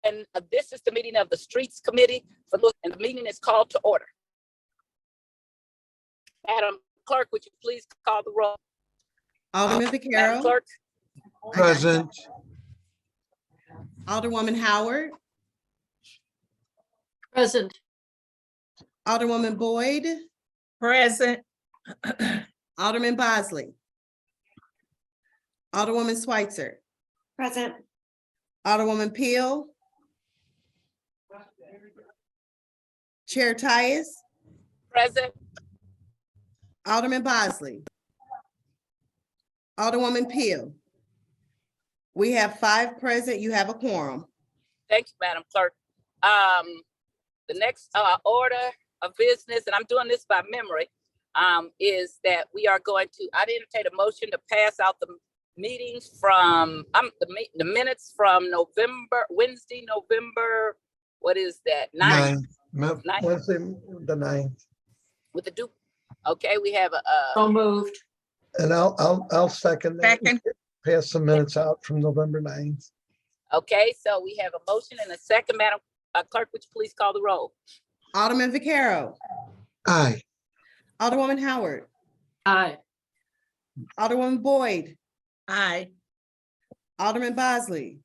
And this is the meeting of the Streets Committee, and the meeting is called to order. Madam Clerk, would you please call the roll? Alderman Madam Vaquero. Clerk? Present. Alderwoman Howard. Present. Alderwoman Boyd. Present. Alderman Bosley. Alderwoman Schweitzer. Present. Alderwoman Peel. Chair Tyus. Present. Alderman Bosley. Alderwoman Peel. We have 5 present. You have a quorum. Thank you, Madam Clerk. The next order of business, and I'm doing this by memory, is that we are going to, I'd entertain a motion to pass out the meetings from, the minutes from Wednesday, November, what is that? 9th? Wednesday, the 9th. With the due, okay, we have a, So moved. And I'll second that. Second. Pass some minutes out from November 9th. okay, so we have a motion and a second. Madam Clerk, would you please call the roll? Alderman Vaquero. Aye. Alderwoman Howard. Aye. Alderwoman Boyd. Aye. Alderman Bosley.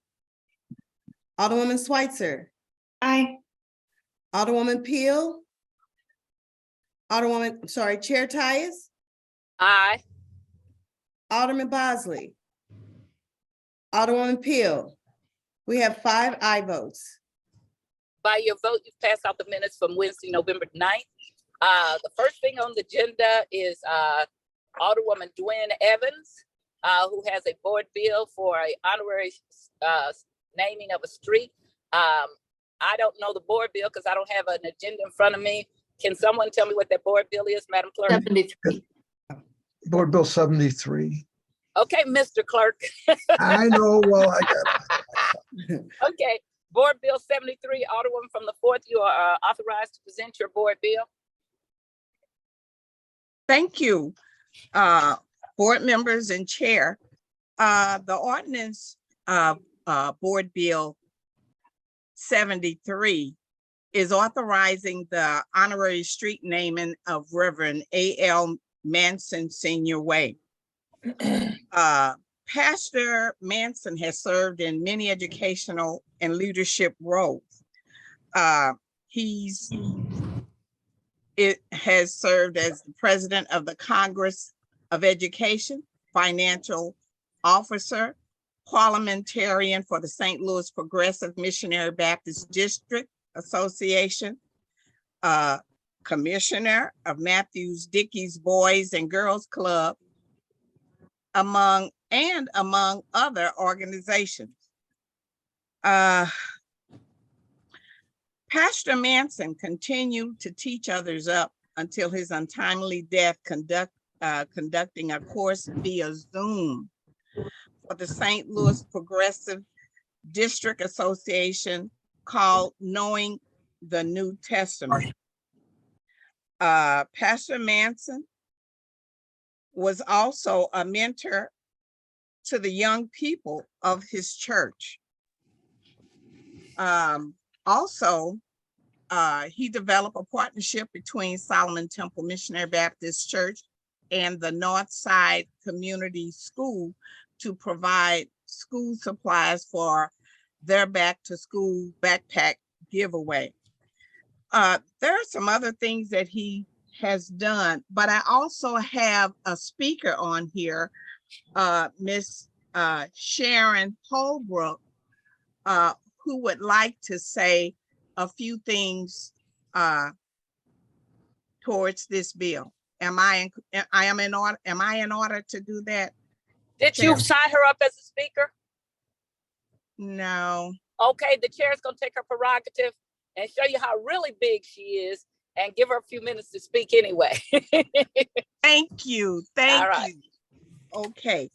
Alderwoman Schweitzer. Aye. Alderwoman Peel. Chair Tyus. Aye. Alderman Bosley. Alderwoman Peel. We have 5 aye votes. By your vote, you've passed out the minutes from Wednesday, November 9th. The first thing on the agenda is Alderwoman Dwinderlin, who has a board bill for an honorary naming of a street. I don't know the board bill because I don't have an agenda in front of me. Can someone tell me what that board bill is, Madam Clerk? 73. Board Bill 73. Okay, Mr. Clerk. I know, well, I got Okay, Board Bill 73, Alderwoman from the 4th, you are authorized to present your board bill. Thank you, board members and chair. The ordinance Board Bill 73 is authorizing the honorary street naming of Rev A.L. Manson Sr. Way. Pastor Manson has served in many educational and leadership roles. It has served as the president of the Congress of Education, financial officer, parliamentarian for the St. Louis Progressive Missionary Baptist District Association, commissioner of Matthews Dickey's Boys and Girls Club, among other organizations. Pastor Manson continued to teach others up until his untimely death, conducting a course via Zoom for the St. Louis Progressive District Association called Knowing the New Testament. Pastor Manson was also a mentor to the young people of his church. He developed a partnership between Solomon Temple Missionary Baptist Church and the Northside Community School to provide school supplies for their back to school backpack giveaway. There are some other things that he has done, but I also have a speaker on here, Miss Sharon Holbrook, who would like to say a few things towards this bill. Am I in order to do that? Did you sign her up as a speaker? No. Okay, the chair is going to take her prerogative and show you how really big she is and give her a few minutes to speak anyway. Thank you. Thank you. Okay.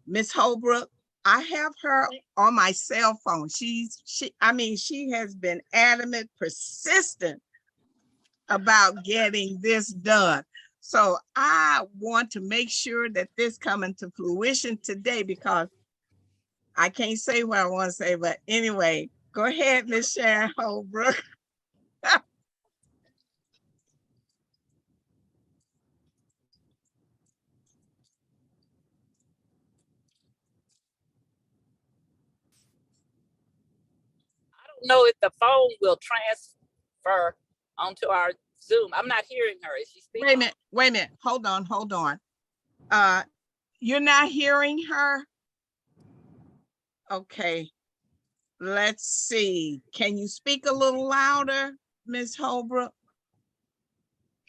Miss Holbrook, I have her on my cell phone. She has been adamant, persistent about getting this done. So I want to make sure that this comes into fruition today because I can't say what I want to say, but anyway, go ahead, Miss Sharon Holbrook. I don't know if the phone will transfer onto our Zoom. I'm not hearing her. Is she speaking? Wait a minute. Hold on. You're not hearing her? Okay. Let's see. Can you speak a little louder, Ms. Holbrook?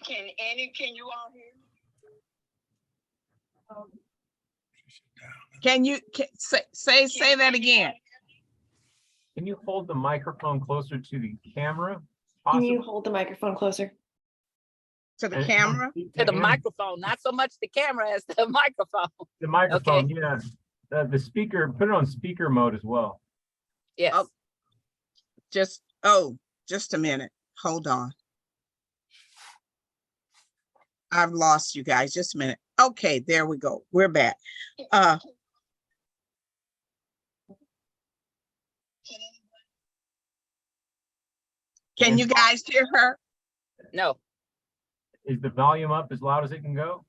Can you all hear me? Can you say that again? Can you hold the microphone closer to the camera? Can you possibly? hold the microphone closer? To the And- camera? To the and microphone, not so much the camera as the microphone. The microphone, yeah. The speaker, put it on speaker mode as well. Yes. Oh. Just a minute. Hold on. I've lost you guys. Just a minute. Okay, there we go. We're back. Can you guys hear her? No. Is the volume up as loud as it can go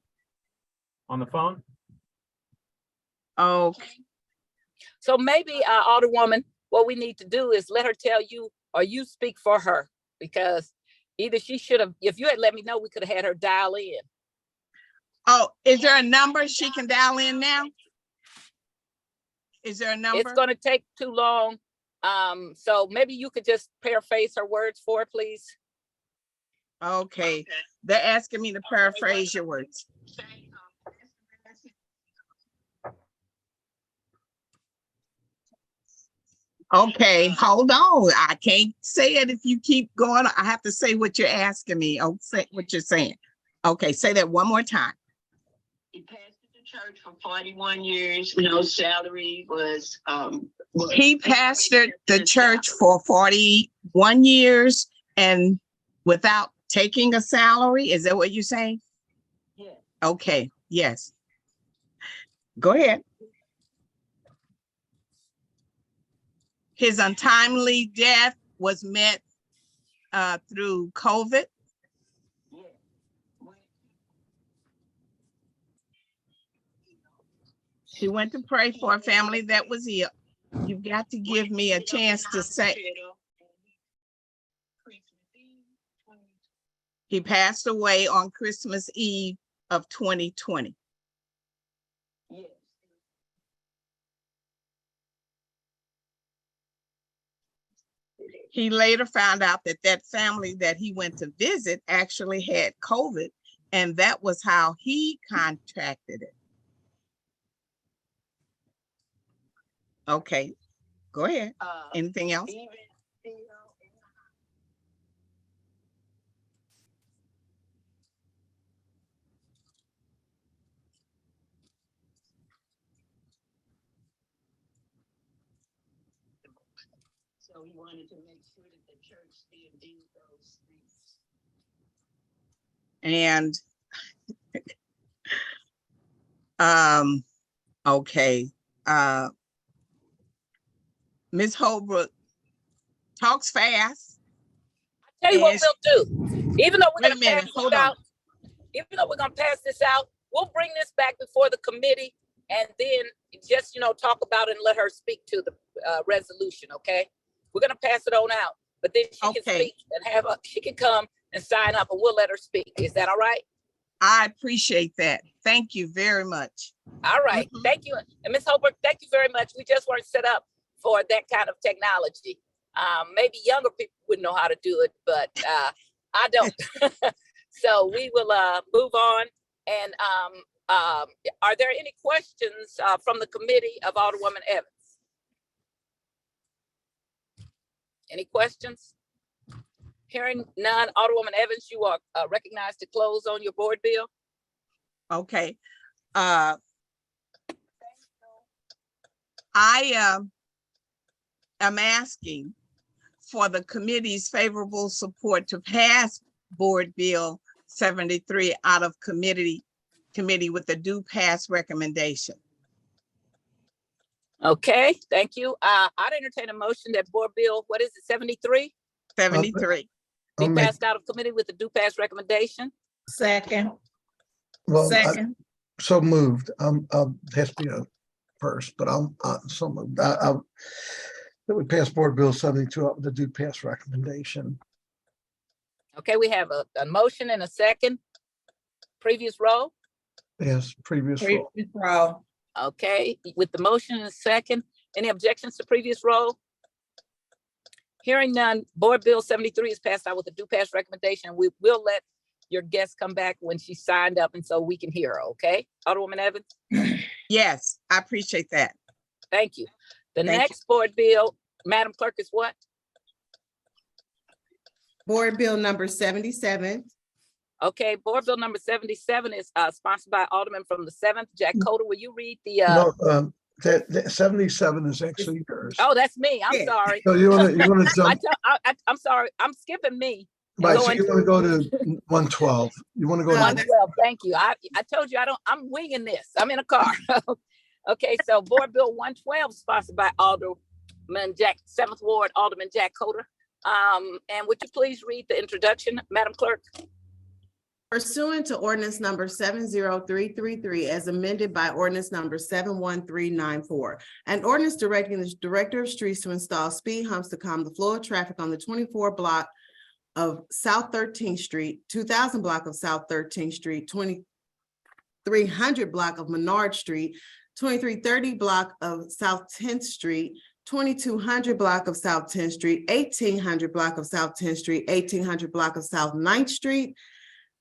on the phone? Okay. So maybe, Alderwoman, what we need to do is let her tell you, or you speak for her, because either she should have, if you had let me know, we could have had her dial in. Oh, is there a number she can dial in now? Is there a number? It's going to take too long. So maybe you could just paraphrase her words for her, please. Okay, they're asking me to paraphrase your words. Okay, hold on. I can't say it if you keep going. I have to say what you're asking me. Oh, say what you're saying. Okay, say that one more time. He pastored the church for 41 years. No salary was. He pastored the church for 41 years and without taking a salary. Is that what you're saying? Yeah. Okay, yes. Go ahead. His untimely death was met through COVID. Yeah. She went to pray for a family that was ill. You've got to give me a chance to say. He passed away on Christmas Eve of 2020. Yes. He later found out that that family that he went to visit actually had COVID, and that was how he contracted it. Okay, go ahead. Anything else? Even, so he wanted to make sure that the church still did those things. And okay, Ms. Holbrook talks fast. Tell you what Yes. we'll do. Even though we're Wait a going to pass minute, this hold on. out, even though we're going to pass this out, we'll bring this back before the committee and then just, talk about it and let her speak to the resolution, okay? We're going to pass it on out, but then she can Okay. speak and she can come and sign up and we'll let her speak. Is that all right? I appreciate that. Thank you very much. All right. Mhm. Thank you. And Ms. Holbrook, thank you very much. We just weren't set up for that kind of technology. Maybe younger people wouldn't know how to do it, but I don't. So we will move on. And are there any questions from the committee of Alderwoman Evans? Any questions? Hearing none, Alderwoman Evans, you are recognized to close on your board bill. Okay. I am asking for the committee's favorable support to pass Board Bill 73 out of committee with the due pass recommendation. Okay, thank you. I'd entertain a motion that Board Bill, what is it, 73? 73. Be I'll make, passed out of committee with the due pass recommendation. Second. well, Second. so moved. Has to be a first, but I'm so moved. That we pass Board Bill 72 up with the due pass recommendation. Okay, we have a motion and a second. Previous roll. Yes, previous roll. Roll. Okay, with the motion and a second, any objections to previous roll? Hearing none, Board Bill 73 is passed out with a due pass recommendation. We will let your guest come back when she signed up and so we can hear her, okay? Alderwoman Evans? Yes, I appreciate that. Thank you. The Thank next Board Bill, Madam Clerk, is what? Board Bill number 77. Okay, Board Bill number 77 is sponsored by Alderman from the 7th, Jack Coder. Will you read the? No, that 77 is actually yours. Oh, that's me. I'm Yeah. sorry. So you want to jump, I'm sorry. I'm skipping me. right, so going you want to go to 112. You want to go No, to, 112. Thank you. I told you I'm winging this. I'm in a car. Okay, so Board Bill 112 sponsored by Alderman Jack, 7th Ward, Alderman Jack Coder. And would you please read the introduction, Madam Clerk? Pursuant to ordinance number 70333 as amended by ordinance number 71394. An ordinance directing the director of streets to install speed humps to calm the flow of traffic on the 24 block of South 13th Street, 2000 block of South 13th Street, 2300 block of Menard Street, 2330 block of South 10th Street, 2200 block of South 10th Street, 1800 block of South 10th Street, 1800 block of South 9th Street,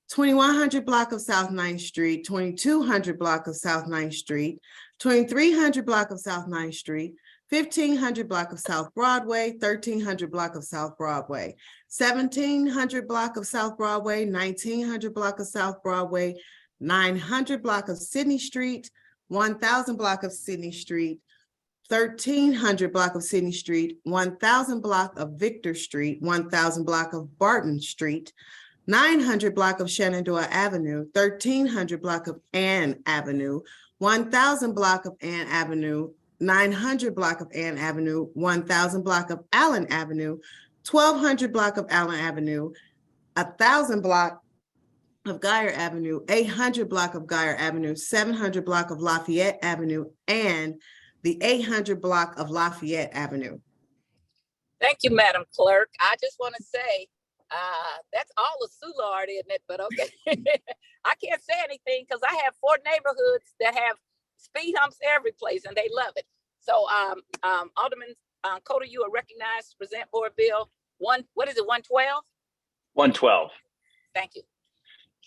2100 block of South 9th Street, 2200 block of South 9th Street, 2300 block of South 9th Street, 1500 block of South Broadway, 1300 block of South Broadway, 1700 block of South Broadway, 1900 block of South Broadway, 900 block of Sydney Street, 1000 block of Sydney Street, 1300 block of Sydney Street, 1000 block of Victor Street, 1000 block of Barton Street, 900 block of Shenandoah Avenue, 1300 block of Ann Avenue, 1000 block of Ann Avenue, 900 block of Ann Avenue, 1000 block of Allen Avenue, 1200 block of Allen Avenue, 1000 block of Geyer Avenue, 800 block of Geyer Avenue, 700 block of Lafayette Avenue, and the 800 block of Lafayette Avenue. Thank you, Madam Clerk. I just want to say, that's all of Soulard, isn't it? But okay. I can't say anything because I have 4 neighborhoods that have speed humps every place and they love it. So Alderman Coder, you are recognized to present Board Bill 112? 112. Thank you.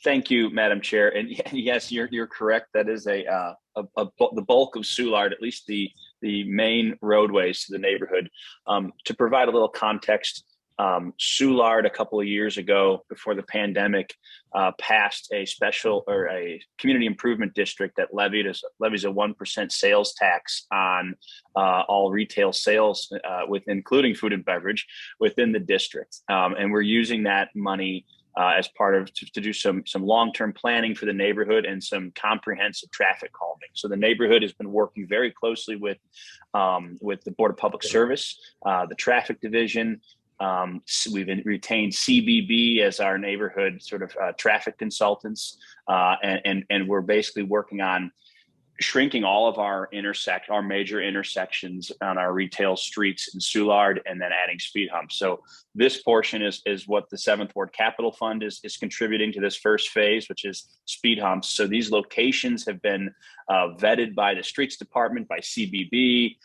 Thank you, Madam Chair. And yes, you're correct. That is the bulk of Soulard, at least the main roadways to the neighborhood. To provide a little context, Soulard a couple of years ago, before the pandemic, passed a special or a community improvement district that levies a 1% sales tax on all retail sales, including food and beverage, within the district. And we're using that money as part of to do some long-term planning for the neighborhood and some comprehensive traffic calming. So the neighborhood has been working very closely with the Board of Public Service, the traffic division. We've retained CBB as our neighborhood sort of traffic consultants, and we're basically working on shrinking all of our major intersections on our retail streets in Soulard, and then adding speed humps. So this portion is what the 7th Ward Capital Fund is contributing to this first phase, which is speed humps. So these locations have been vetted by the Streets Department, by CBB,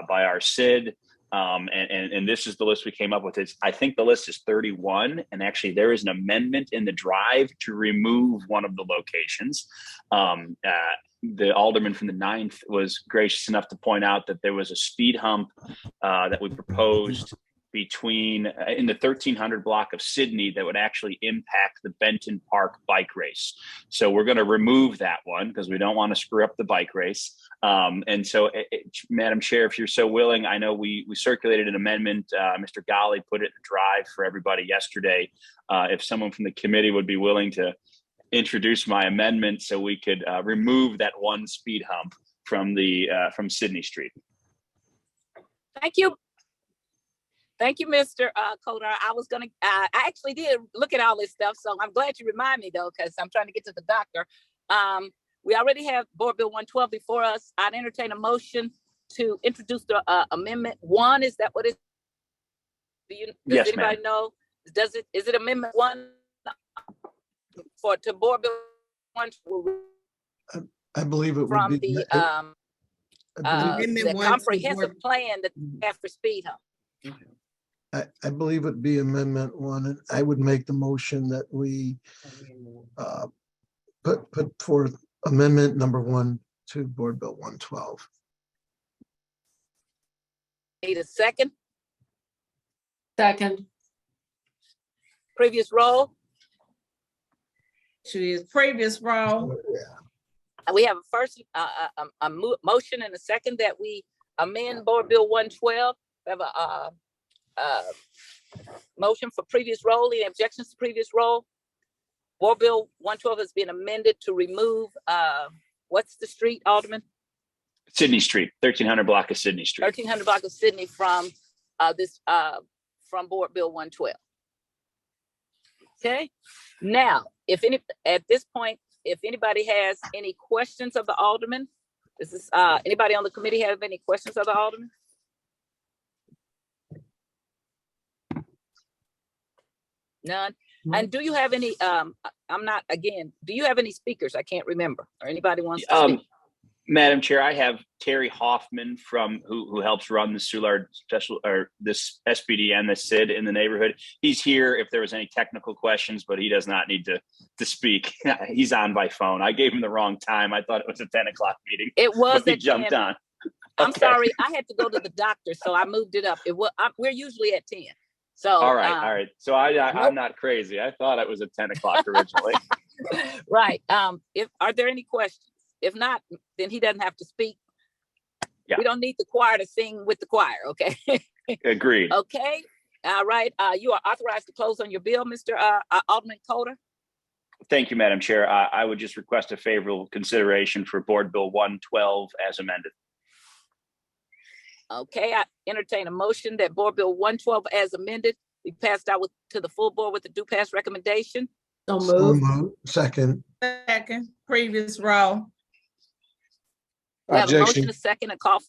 by our SID. And this is the list we came up with. I think the list is 31, and actually there is an amendment in the drive to remove one of the locations. The alderman from the 9th was gracious enough to point out that there was a speed hump that we proposed in the 1300 block of Sydney that would actually impact the Benton Park bike race. So we're going to remove that one because we don't want to screw up the bike race. And so, Madam Chair, if you're so willing, I know we circulated an amendment. Mr. Ghali put it in the drive for everybody yesterday. If someone from the committee would be willing to introduce my amendment so we could remove that one speed hump from Sydney Street. Thank you. Thank you, Mr. Kodar. I actually did look at all this stuff, so I'm glad you remind me though, because I'm trying to get to the doctor. We already have Board Bill 112 before us. I'd entertain a motion to introduce the Amendment 1. Is that what it is? Does Yes, anybody know? Is it Amendment 1 to Board Bill 1 I believe it would from be. the I believe- Amendment the 1 to comprehensive Board- plan that they have for speed hump? I believe it'd be Amendment 1, and I would make the motion that we put forth Amendment number 1 to Board Bill 112. Need a second? Second. Previous roll? To his previous role, We have a first, motion and a second that we amend Board Bill 112. We have a motion for previous roll. Any objections to previous roll? Board Bill 112 has been amended to remove, what's the street, Alderman? Sydney Street, 1300 block of Sydney Street. 1300 block of Sydney from from Board Bill 112. Okay, now, at this point, if anybody has any questions of the Alderman, anybody on the committee have any questions of the Alderman? None. And do you have any, do you have any speakers? I can't remember, or anybody wants to speak? Madam Chair, I have Terry Hoffman who helps run the Soulard special, or this SPD and the SID in the neighborhood. He's here if there was any technical questions, but he does not need to speak. He's on by phone. I gave him the wrong time. I thought it was a 10 o'clock meeting. It was. He jumped on. I'm Okay. sorry, I had to go to the doctor, so I moved it up. We're usually at 10. So. All right. So I'm not crazy. I thought it was at 10 o'clock originally. Right. Are there any questions? If not, then he doesn't have to speak. Yeah. We don't need the choir to sing with the choir, okay? Agreed. Okay, all right. You are authorized to close on your bill, Mr. Alderman Coder. Thank you, Madam Chair. I would just request a favorable consideration for Board Bill 112 as amended. Okay, I entertain a motion that Board Bill 112 as amended be passed out to the full board with the due pass recommendation. So So moved. moved. Second. previous role. We have a Objection. motion, a second, a call.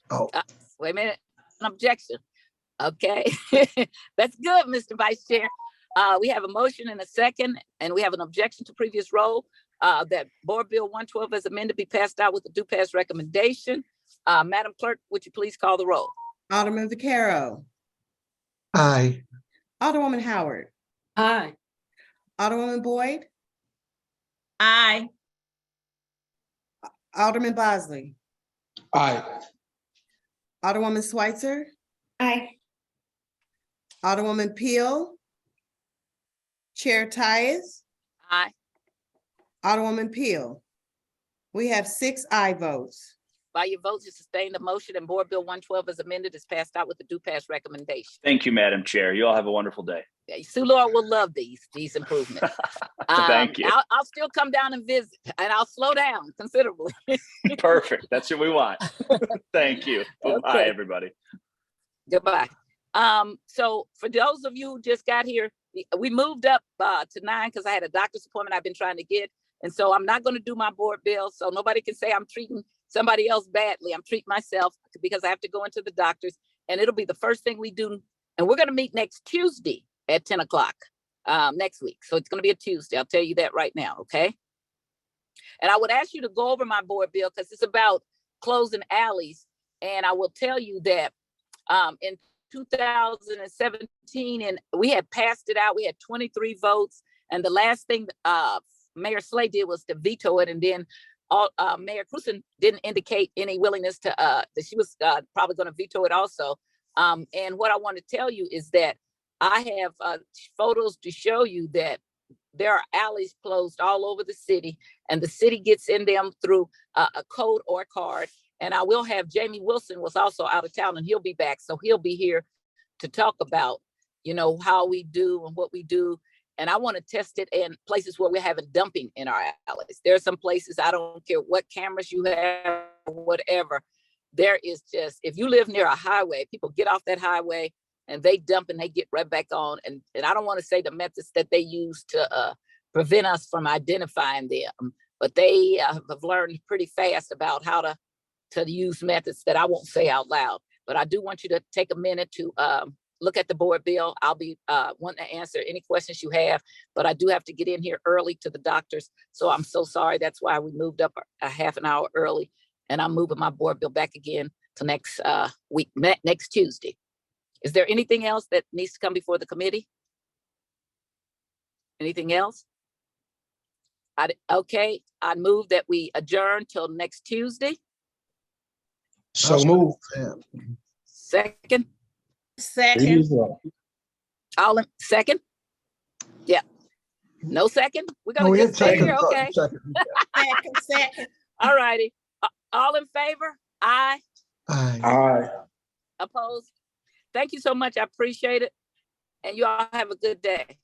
Oh, Wait a minute, an objection. Okay, that's good, Mr. Vice Chair. We have a motion and a second, and we have an objection to previous roll, that Board Bill 112 as amended be passed out with the due pass recommendation. Madam Clerk, would you please call the roll? Alderman Vaquero, aye. Alderwoman Howard, Aye. Alderwoman Boyd, Aye. Alderman Bosley, Aye. Alderwoman Schweitzer, Aye. Alderwoman Peel, Chair Tyus, Aye. Alderwoman Peel. We have 6 aye votes. By your vote to sustain the motion and Board Bill 112 as amended is passed out with the due pass recommendation. Thank you, Madam Chair. You all have a wonderful day. Soulard will love these improvements. Thank you. I'll still come down and visit, and I'll slow down considerably. Perfect. That's what we want. Thank you. Bye, Okay. everybody. Goodbye. So for those of you who just got here, we moved up to 9 because I had a doctor's appointment I've been trying to get. And so I'm not going to do my board bill. So nobody can say I'm treating somebody else badly. I'm treating myself because I have to go into the doctor's, and it'll be the first thing we do. And we're going to meet next Tuesday at 10 o'clock next week. So it's going to be a Tuesday. I'll tell you that right now. Okay. And I would ask you to go over my board bill because it's about closing alleys. And I will tell you that in 2017, and we had passed it out. We had 23 votes. And the last thing Mayor Slay did was to veto it. And then Mayor Cruzen didn't indicate any willingness to, that she was probably going to veto it also. And what I want to tell you is that I have photos to show you that there are alleys closed all over the city, and the city gets in them through a code or a card. And I will have Jamie Wilson was also out of town, and he'll be back. So he'll be here to talk about, you know, how we do and what we do. And I want to test it in places where we're having dumping in our alleys. There are some places, I don't care what cameras you have, whatever, there is just, if you live near a highway, people get off that highway and they dump and they get right back on. And I don't want to say the methods that they use to prevent us from identifying them, but they have learned pretty fast about how to use methods that I won't say out loud. But I do want you to take a minute to look at the board bill. I'll be wanting to answer any questions you have, but I do have to get in here early to the doctors. So I'm so sorry. That's why we moved up a half an hour early, and I'm moving my board bill back again to next week, next Tuesday. Is there anything else that needs to come before the committee? Anything else? Okay, I move that we adjourn till next Tuesday. So move. Second, Second. all in second? Yeah. No second? We're No, gonna we just had stay second. here, okay? Second. All righty. All in favor? Aye. Aye. Aye. Opposed? Thank you so much. I appreciate it. And you all have a good day.